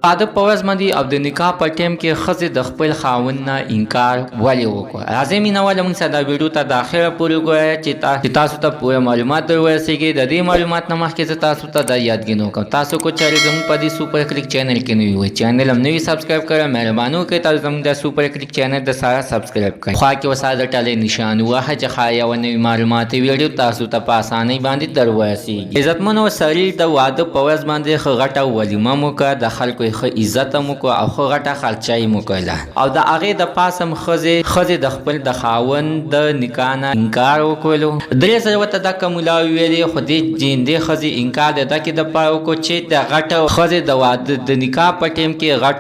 واده په ورځ باندې او د نکاح په ټیم کې ښځې د خپل خاوند نه انکار ولې وکړو. راځئ مینهواله موږ سره دا ویډیو ته د اخره پورې وګورئ چې تاسو ته پوره معلومات در ورسیږي. د دې معلومات نه مخکې زه تاسو ته دا یادګینه وکړم، تاسو کو چارې زموږ په دې سوپر کلیک چینل کې نوي وي، چینل هم نوي سبسکرایب کړئ. مهرباني وکړئ تاسو زموږ د سوپر کلیک چینل د سره سبسکرایب کړئ. خوا کې وسایل د ټالې نشان وهه چې ښایي یوه نوي معلوماتي ویډیو تاسو ته په اسانۍ باندې در ورسیږي. عزتمنو سړي د واده په ورځ باندې ښه غټه ولیمه مو وکړه، د خلکو یې ښه عزت هم وکړو او ښه غټه خرچه یې وکړله او د هغې د پاسه هم ښځې د خپل د خاوند د نکاح نه انکار وکړلو. درې ځله ورته دا کوملاوې ویلې، خو دې ښځې انکار د دکې دپاره وکړو چې د غټه ښځې د واده د نکاح په ټیم کې غټ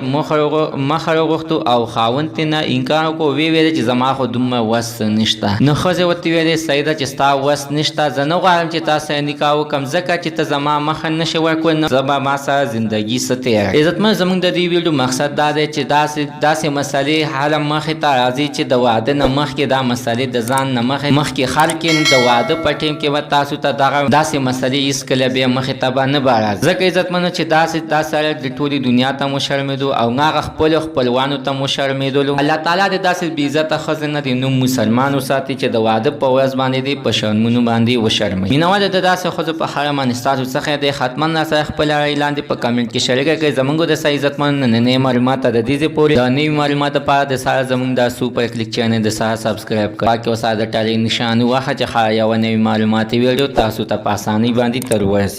مخر وغوښتو او خاوند ترې نه انکار وکړو. ویې ویلې چې زما خو دومره وس نشته. نو ښځې ورته ویلې صحیح ده چې ستا وس نشته، زه نه غواړم چې تا سره نکاح وکړم ځکه چې ته زما مخه نشې ورکولی، نو زه به ما سره زندګي څه تېره. عزتمن زموږ د دې ویډیو مقصد دا دی چې داسې مسلې حل مخې ته راځي چې د واده نه مخکې دا مسلې د ځان نه مخکې حل کړي. د واده په ټیم کې به تاسو ته داسې مسلې هېڅکله بیا مخې ته به نه به راځي، ځکه عزتمنو چې دا سړی د ټولې دنیا ته مو شرمېدو او هغه خپلو خپلوانو ته مو شرمېدلو. الله تعالی دې داسې بې عزته ښځې نه دې نوم مسلمان وساتي چې د واده په ورځ باندې دې په شرمونو باندې وشرموي. مینهواله د داسې ښځو په اړه باندې ستاسو څه خیال دی؟ حتما راسره خپله رایې لاندې په کمنټ کې شریکه کړئ. زموږ د سه عزتمنو نننۍ معلومات د دې ځای پورې د نوي معلومات لپاره د سره زموږ د سوپر کلیک چینل د سره سبسکرایب کړئ. باقي وسایل د ټالې نشان وهه چې ښایي یوه نوي معلوماتي ویډیو تاسو ته په اسانۍ باندې تر ورسي.